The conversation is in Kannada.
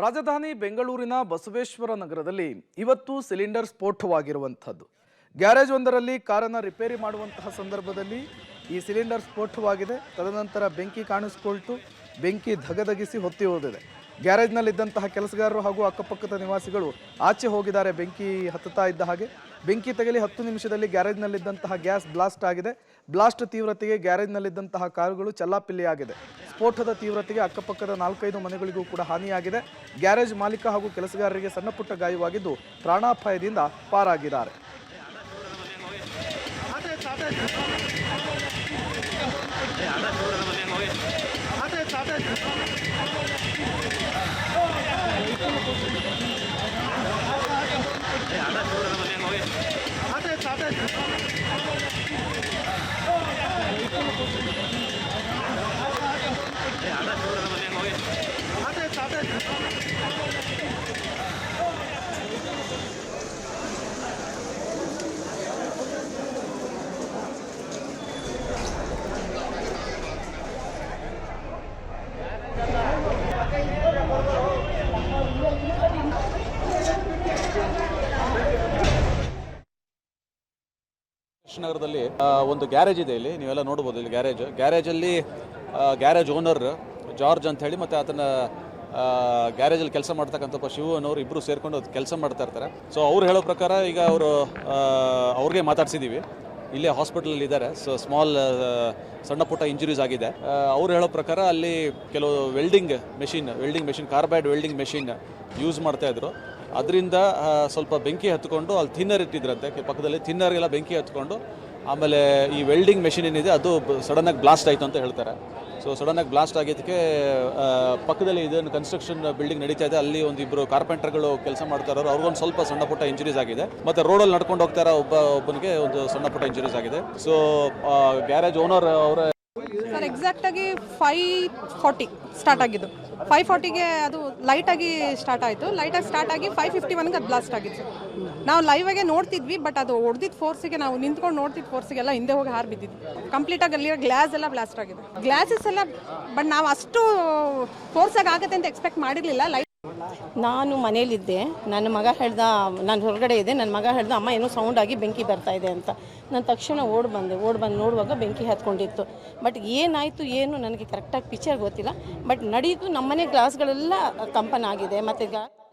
ರಾಜಧಾನಿ ಬೆಂಗಳೂರಿನ ಬಸವೇಶ್ವರ ನಗರದಲ್ಲಿ ಇವತ್ತು ಸಿಲಿಂಡರ್ ಸ್ಫೋಟವಾಗಿರುವಂತದ್ದು. ಗ್ಯಾರೇಜ್ ಒಂದರಲ್ಲಿ ಕಾರನ್ನು ರಿಪೇರಿ ಮಾಡುವಂತಹ ಸಂದರ್ಭದಲ್ಲಿ ಈ ಸಿಲಿಂಡರ್ ಸ್ಫೋಟವಾಗಿದೆ. ತದನಂತರ ಬೆಂಕಿ ಕಾಣಿಸಿಕೊಳ್ತು. ಬೆಂಕಿ ಧಗಧಗಿಸಿ ಹೊತ್ತಿ ಹೋಗಿದೆ. ಗ್ಯಾರೇಜ್ನಲ್ಲಿದ್ದಂತಹ ಕೆಲಸಗಾರರು ಹಾಗೂ ಅಕ್ಕಪಕ್ಕದ ನಿವಾಸಿಗಳು ಆಚೆ ಹೋಗಿದ್ದಾರೆ. ಬೆಂಕಿ ಹತ್ತುತ್ತಾ ಇದ್ದ ಹಾಗೆ ಬೆಂಕಿ ತಗಲಿ 10 ನಿಮಿಷದಲ್ಲಿ ಗ್ಯಾರೇಜ್ನಲ್ಲಿದ್ದಂತಹ ಗ್ಯಾಸ್ ಬ್ಲಾಸ್ಟ್ ಆಗಿದೆ. ಬ್ಲಾಸ್ಟ್ ತೀವ್ರತೆಗೆ ಗ್ಯಾರೇಜ್ನಲ್ಲಿದ್ದಂತಹ ಕಾರುಗಳು ಚಲ್ಲಾಪಿಲ್ಲಿಯಾಗಿದೆ. ಸ್ಫೋಟದ ತೀವ್ರತೆಗೆ ಅಕ್ಕಪಕ್ಕದ 4-5 ಮನೆಗಳಿಗೂ ಕೂಡ ಹಾನಿಯಾಗಿದೆ. ಗ್ಯಾರೇಜ್ ಮಾಲೀಕ ಹಾಗೂ ಕೆಲಸಗಾರರಿಗೆ ಸಣ್ಣ ಪುಟ್ಟ ಗಾಯವಾಗಿದ್ದು ಪ್ರಾಣಾಪಾಯದಿಂದ ಪಾರಾಗಿದ್ದಾರೆ. ನಗರದಲ್ಲಿ ಒಂದು ಗ್ಯಾರೇಜ್ ಇದೆ. ಇಲ್ಲಿ ನೀವೆಲ್ಲ ನೋಡ್ಬೋದು. ಇಲ್ಲಿ ಗ್ಯಾರೇಜಲ್ಲಿ ಗ್ಯಾರೇಜ್ ಓನರ್ ಜಾರ್ಜ್ ಅಂತ ಹೇಳಿ ಮತ್ತು ಆತನ ಗ್ಯಾರೇಜಲ್ಲಿ ಕೆಲಸ ಮಾಡ್ತಕ್ಕಂಥ ಶಿವು ಅನ್ನೋರು ಇಬ್ಬರು ಸೇರಿಕೊಂಡು ಕೆಲಸ ಮಾಡ್ತಾ ಇರ್ತಾರೆ. ಸೊ ಅವ್ರು ಹೇಳೋ ಪ್ರಕಾರ ಈಗ ಅವ್ರಿಗೆ ಮಾತಾಡ್ಸಿದ್ದೀವಿ. ಇಲ್ಲೇ ಹಾಸ್ಪಿಟಲಲ್ಲಿ ಇದ್ದಾರೆ. ಸೊ ಸಣ್ಣ ಪುಟ್ಟ ಇಂಜುರೀಸ್ ಆಗಿದೆ. ಅವ್ರು ಹೇಳೋ ಪ್ರಕಾರ ಅಲ್ಲಿ ಕೆಲವು welding machine carbide welding machine use ಮಾಡ್ತಾಯಿದ್ರು. ಅದರಿಂದ ಸ್ವಲ್ಪ ಬೆಂಕಿ ಹತ್ಕೊಂಡು ಅಲ್ಲಿ ಥಿನ್ನರ್ ಇಟ್ಟಿದ್ರಂತೆ. ಪಕ್ಕದಲ್ಲಿ ಥಿನ್ನರ್ಗೆಲ್ಲ ಬೆಂಕಿ ಹತ್ಕೊಂಡು ಆಮೇಲೆ ಈ ವೆಲ್ಡಿಂಗ್ ಮೆಷಿನ್ ಏನಿದೆ ಅದು ಸಡನ್ನಾಗಿ ಬ್ಲಾಸ್ಟ್ ಆಯಿತು ಅಂತ ಹೇಳ್ತಾರೆ. ಸೊ ಸಡನ್ನಾಗಿ ಬ್ಲಾಸ್ಟ್ ಆಗಿದ್ದಕ್ಕೆ ಪಕ್ಕದಲ್ಲಿ ಇದನ್ನು ಕನ್ಸ್ಟ್ರಕ್ಷನ್ ಬಿಲ್ಡಿಂಗ್ ನಡೀತಾ ಇದೆ. ಅಲ್ಲಿ ಒಂದಿಬ್ಬರು ಕಾರ್ಪೆಂಟರ್ಗಳು ಕೆಲಸ ಮಾಡ್ತಾ ಇರೋರು, ಅವ್ರಿಗೊಂದು ಸ್ವಲ್ಪ ಸಣ್ಣ ಪುಟ್ಟ ಇಂಜುರೀಸ್ ಆಗಿದೆ. ಮತ್ತು ರೋಡಲ್ಲಿ ನಡ್ಕೊಂಡು ಹೋಗ್ತಾರ ಒಬ್ಬನಿಗೆ ಒಂದು ಸಣ್ಣ ಪುಟ್ಟ ಇಂಜುರೀಸ್ ಆಗಿದೆ. ಸೊ ಗ್ಯಾರೇಜ್ ಓನರ್ ಅವರ ಸರ್ ಎಕ್ಸಾಕ್ಟಾಗಿ 5:40 ಸ್ಟಾರ್ಟ್ ಆಗಿದ್ದು. 5:40ಗೆ ಅದು ಲೈಟಾಗಿ ಸ್ಟಾರ್ಟ್ ಆಯಿತು. ಲೈಟಾಗಿ ಸ್ಟಾರ್ಟ್ ಆಗಿ 5:51ಗೆ ಅದು ಬ್ಲಾಸ್ಟ್ ಆಗಿತ್ತು. ನಾವು ಲೈವಾಗೆ ನೋಡ್ತಿದ್ವಿ. ಬಟ್ ಅದು ಹೊಡೆದಿದ್ದ ಫೋರ್ಸಿಗೆ, ನಾವು ನಿಂತ್ಕೊಂಡು ನೋಡ್ತಿದ್ದ ಫೋರ್ಸಿಗೆಲ್ಲ ಹಿಂದೆ ಹೋಗಿ ಹಾರು ಬಿದ್ದಿದ್ವಿ. ಕಂಪ್ಲೀಟಾಗಿ ಅಲ್ಲಿರೋ ಗ್ಲಾಸ್ ಎಲ್ಲ ಬ್ಲಾಸ್ಟ್ ಆಗಿದೆ. ಗ್ಲಾಸಸ್ ಎಲ್ಲ ಬಟ್ ನಾವು ಅಷ್ಟು ಫೋರ್ಸಾಗಿ ಆಗುತ್ತೆ ಅಂತ ಎಕ್ಸ್ಪೆಕ್ಟ್ ಮಾಡಿರಲಿಲ್ಲ. ನಾನು ಮನೇಲಿದ್ದೆ. ನನ್ನ ಮಗ ಹೇಳ್ದ, ನಾನು ಹೊರಗಡೆ ಇದ್ದೆ. ನನ್ನ ಮಗ ಹೇಳ್ದ ಅಮ್ಮ ಏನೋ ಸೌಂಡ್ ಆಗಿ ಬೆಂಕಿ ಬರ್ತಾ ಇದೆ ಅಂತ. ನಾನು ತಕ್ಷಣ ಓಡಿ ಬಂದು ನೋಡುವಾಗ ಬೆಂಕಿ ಹತ್ಕೊಂಡಿತ್ತು. ಬಟ್ ಏನಾಯಿತು ಏನು ನನಗೆ ಕರೆಕ್ಟಾಗಿ ಪಿಕ್ಚರ್ ಗೊತ್ತಿಲ್ಲ. ಬಟ್ ನಡೀತು. ನಮ್ಮನೆ ಗ್ಲಾಸ್ಗಳೆಲ್ಲ ಕಂಪನ ಆಗಿದೆ. ಮತ್ತು